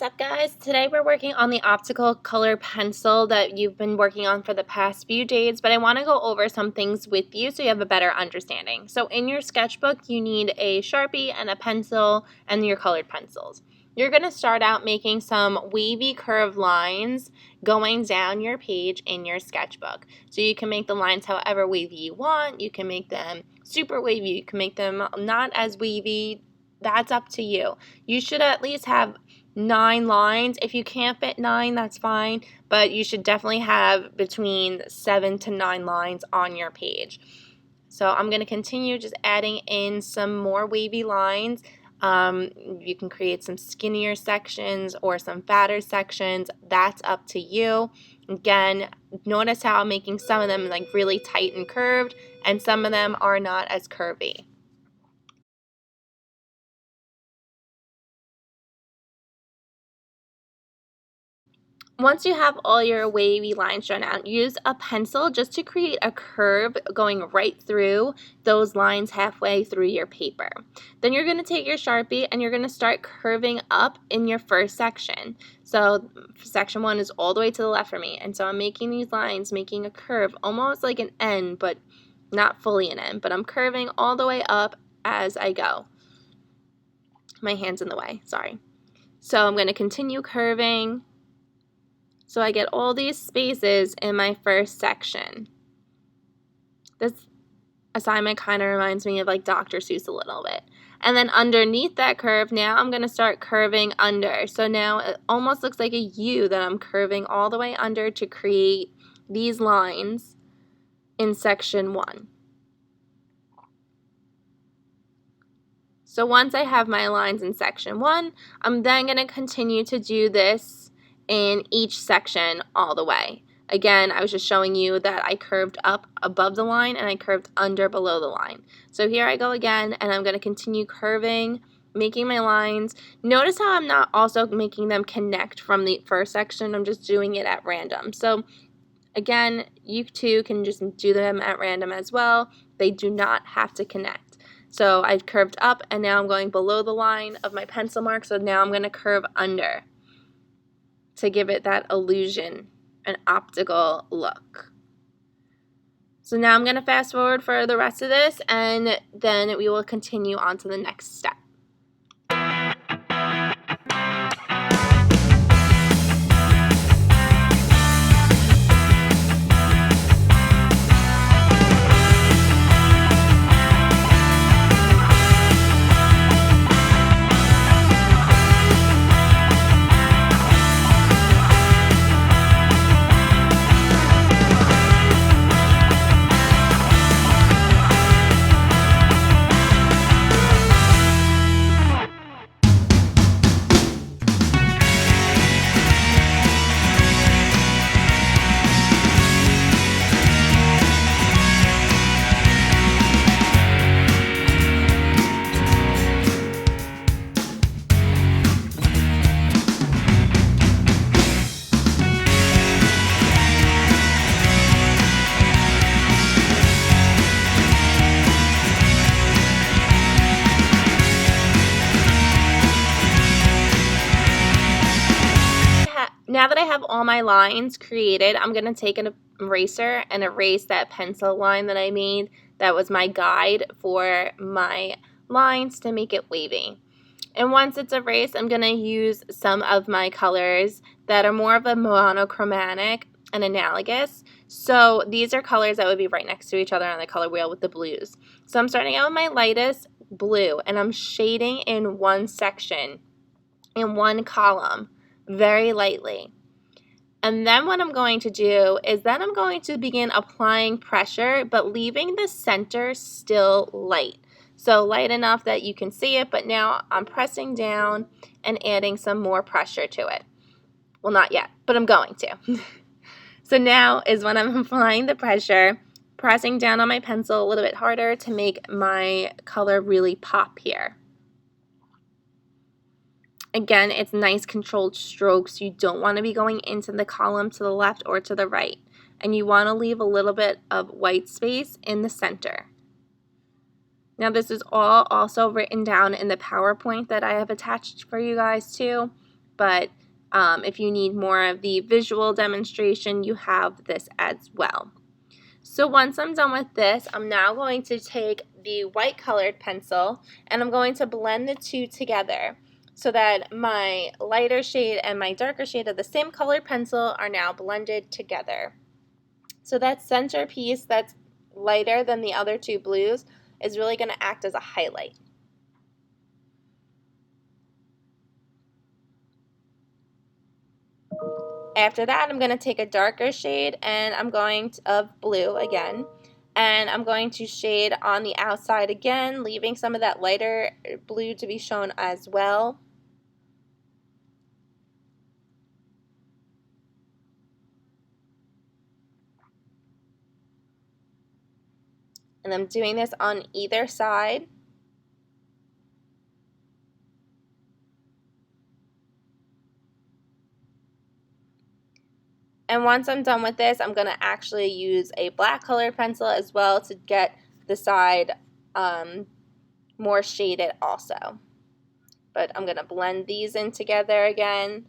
What's up, guys? Today we're working on the optical color pencil that you've been working on for the past few days, but I want to go over some things with you so you have a better understanding. So in your sketchbook, you need a Sharpie and a pencil and your colored pencils. You're going to start out making some wavy curved lines going down your page in your sketchbook. So you can make the lines however wavy you want. You can make them super wavy. You can make them not as wavy. That's up to you. You should at least have 9 lines. If you can't fit 9, that's fine, but you should definitely have between 7 to 9 lines on your page. So I'm going to continue just adding in some more wavy lines. You can create some skinnier sections or some fatter sections. That's up to you. Again, notice how I'm making some of them like really tight and curved, and some of them are not as curvy. Once you have all your wavy lines drawn out, use a pencil just to create a curve going right through those lines halfway through your paper. Then you're going to take your Sharpie and you're going to start curving up in your first section. So section 1 is all the way to the left for me, and so I'm making these lines, making a curve almost like an N, but not fully an N, but I'm curving all the way up as I go. My hand's in the way, sorry. So I'm going to continue curving. So I get all these spaces in my first section. This assignment kind of reminds me of like Dr. Seuss a little bit. And then underneath that curve, now I'm going to start curving under. So now it almost looks like a U that I'm curving all the way under to create these lines in section 1. So once I have my lines in section 1, I'm then going to continue to do this in each section all the way. Again, I was just showing you that I curved up above the line and I curved under below the line. So here I go again, and I'm going to continue curving, making my lines. Notice how I'm not also making them connect from the first section. I'm just doing it at random. So again, you too can just do them at random as well. They do not have to connect. So I've curved up, and now I'm going below the line of my pencil mark, so now I'm going to curve under to give it that illusion, an optical look. So now I'm going to fast forward for the rest of this, and then we will continue on to the next step. Now that I have all my lines created, I'm going to take an eraser and erase that pencil line that I made. That was my guide for my lines to make it wavy. And once it's erased, I'm going to use some of my colors that are more of a monochromatic and analogous. So these are colors that would be right next to each other on the color wheel with the blues. So I'm starting out with my lightest blue, and I'm shading in one section, in one column, very lightly. And then what I'm going to do is then I'm going to begin applying pressure, but leaving the center still light. So light enough that you can see it, but now I'm pressing down and adding some more pressure to it. Well, not yet, but I'm going to. So now is when I'm applying the pressure, pressing down on my pencil a little bit harder to make my color really pop here. Again, it's nice controlled strokes. You don't want to be going into the column to the left or to the right. And you want to leave a little bit of white space in the center. Now this is all also written down in the PowerPoint that I have attached for you guys too. but if you need more of the visual demonstration, you have this as well. So once I'm done with this, I'm now going to take the white colored pencil and I'm going to blend the two together so that my lighter shade and my darker shade of the same colored pencil are now blended together. So that center piece that's lighter than the other two blues is really going to act as a highlight. After that, I'm going to take a darker shade and I'm going to, of blue again, and I'm going to shade on the outside again, leaving some of that lighter blue to be shown as well. And I'm doing this on either side. And once I'm done with this, I'm going to actually use a black colored pencil as well to get the side more shaded also. But I'm going to blend these in together again.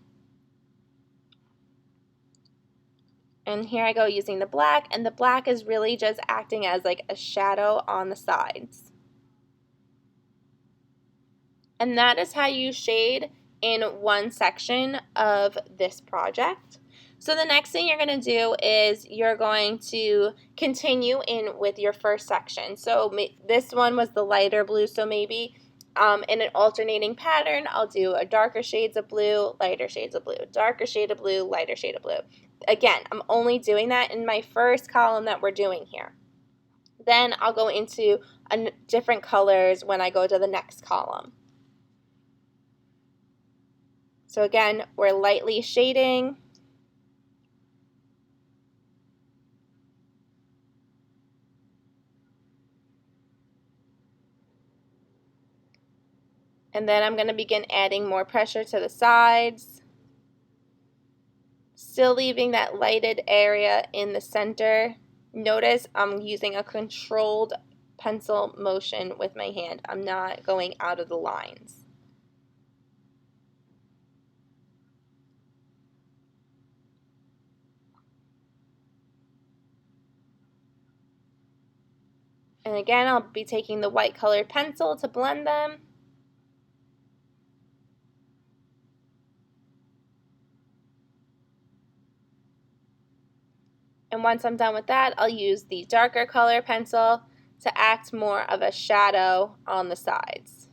And here I go using the black, and the black is really just acting as like a shadow on the sides. And that is how you shade in one section of this project. So the next thing you're going to do is you're going to continue in with your first section. So this one was the lighter blue, so maybe in an alternating pattern, I'll do a darker shades of blue, lighter shades of blue, darker shade of blue, lighter shade of blue. Again, I'm only doing that in my first column that we're doing here. Then I'll go into different colors when I go to the next column. So again, we're lightly shading. And then I'm going to begin adding more pressure to the sides. Still leaving that lighted area in the center. Notice I'm using a controlled pencil motion with my hand. I'm not going out of the lines. And again, I'll be taking the white colored pencil to blend them. And once I'm done with that, I'll use the darker color pencil to act more of a shadow on the sides.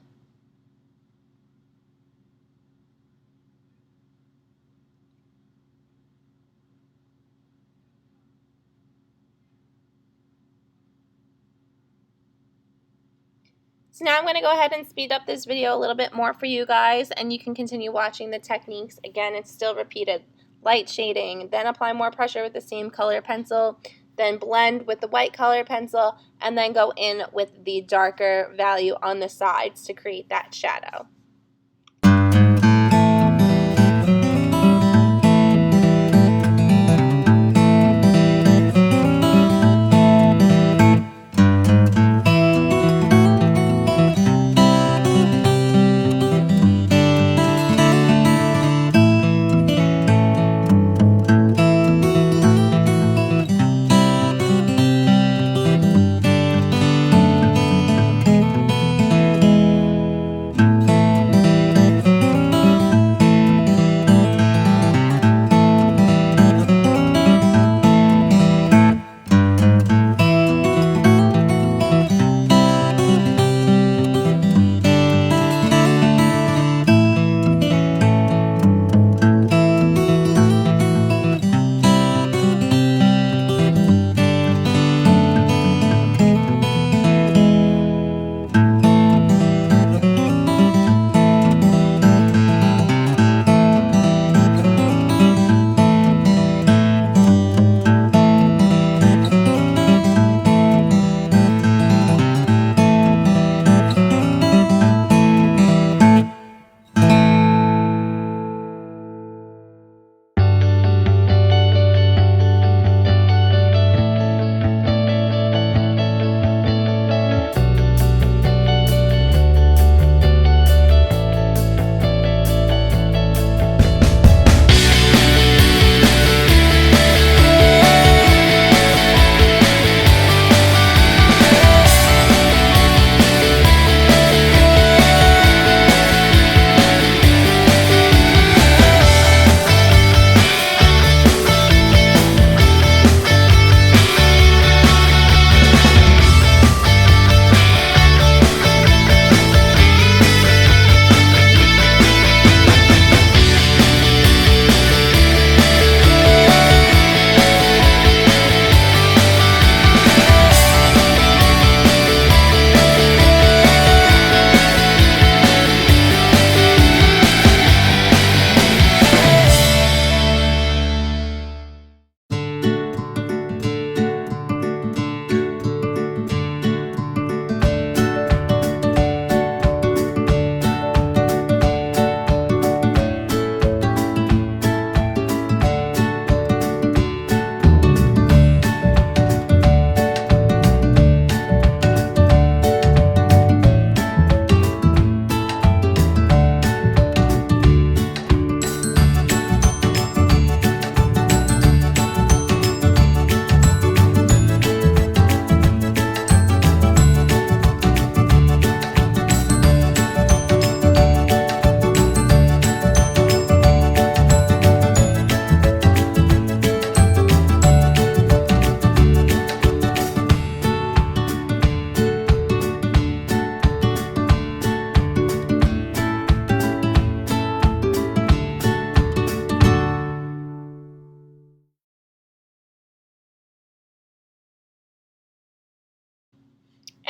So now I'm going to go ahead and speed up this video a little bit more for you guys, and you can continue watching the techniques. Again, it's still repeated. Light shading, then apply more pressure with the same color pencil, then blend with the white color pencil, and then go in with the darker value on the sides to create that shadow.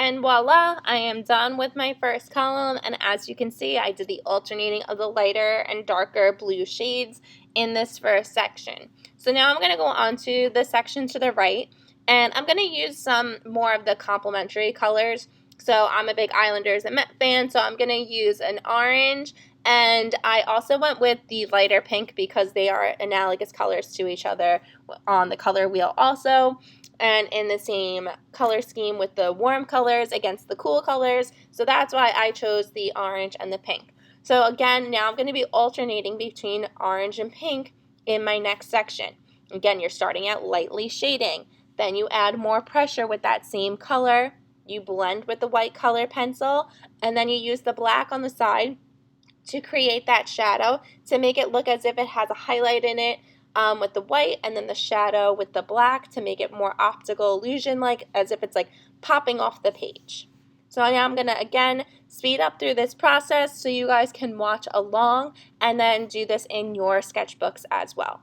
And voila, I am done with my first column, and as you can see, I did the alternating of the lighter and darker blue shades in this first section. So now I'm going to go on to the section to the right, and I'm going to use some more of the complementary colors. So I'm a big Islanders and Met fan, so I'm going to use an orange, and I also went with the lighter pink because they are analogous colors to each other on the color wheel also, and in the same color scheme with the warm colors against the cool colors. So that's why I chose the orange and the pink. So again, now I'm going to be alternating between orange and pink in my next section. Again, you're starting out lightly shading. Then you add more pressure with that same color. You blend with the white color pencil, and then you use the black on the side to create that shadow to make it look as if it has a highlight in it, with the white, and then the shadow with the black to make it more optical illusion, like as if it's like popping off the page. So now I'm going to again speed up through this process so you guys can watch along and then do this in your sketchbooks as well.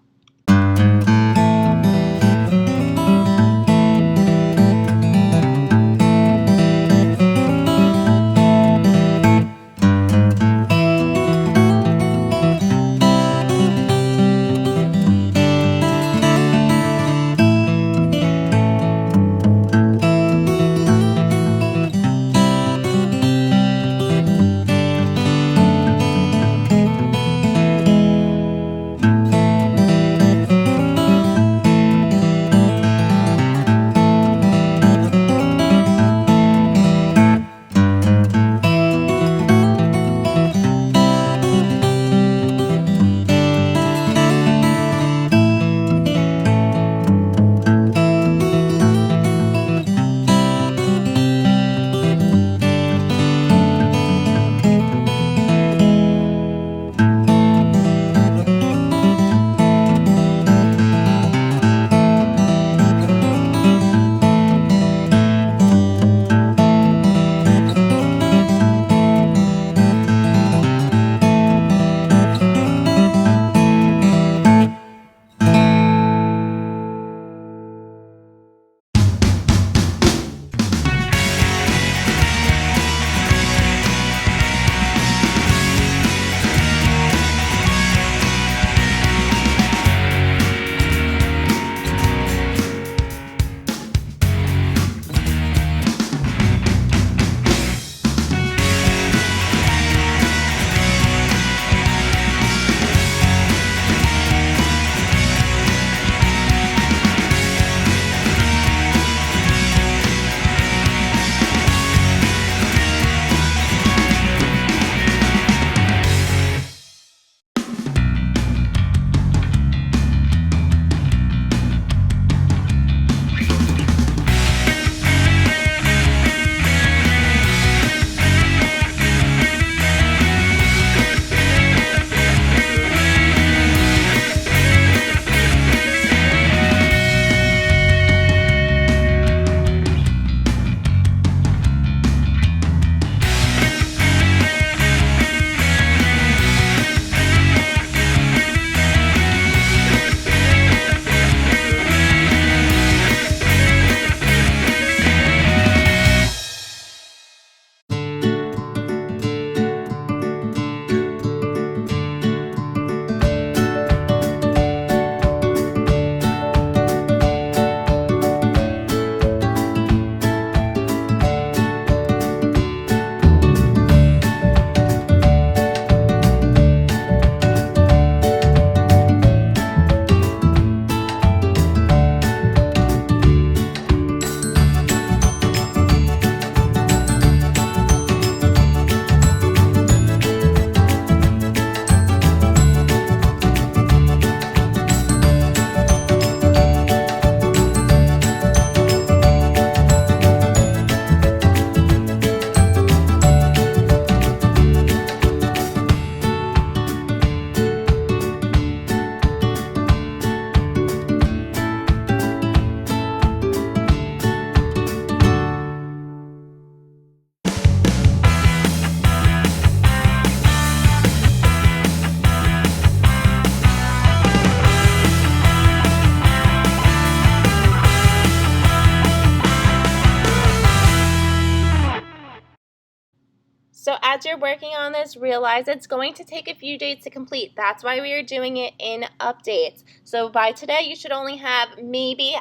So as you're working on this, realize it's going to take a few days to complete. That's why we are doing it in updates. So by today, you should only have maybe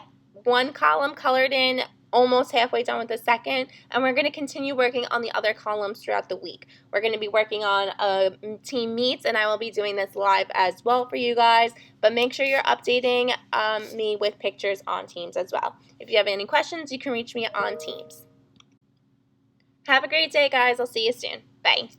one column colored in, almost halfway done with the second, and we're going to continue working on the other columns throughout the week. We're going to be working on team meets, and I will be doing this live as well for you guys, but make sure you're updating me with pictures on Teams as well. If you have any questions, you can reach me on Teams. Have a great day, guys. I'll see you soon. Bye.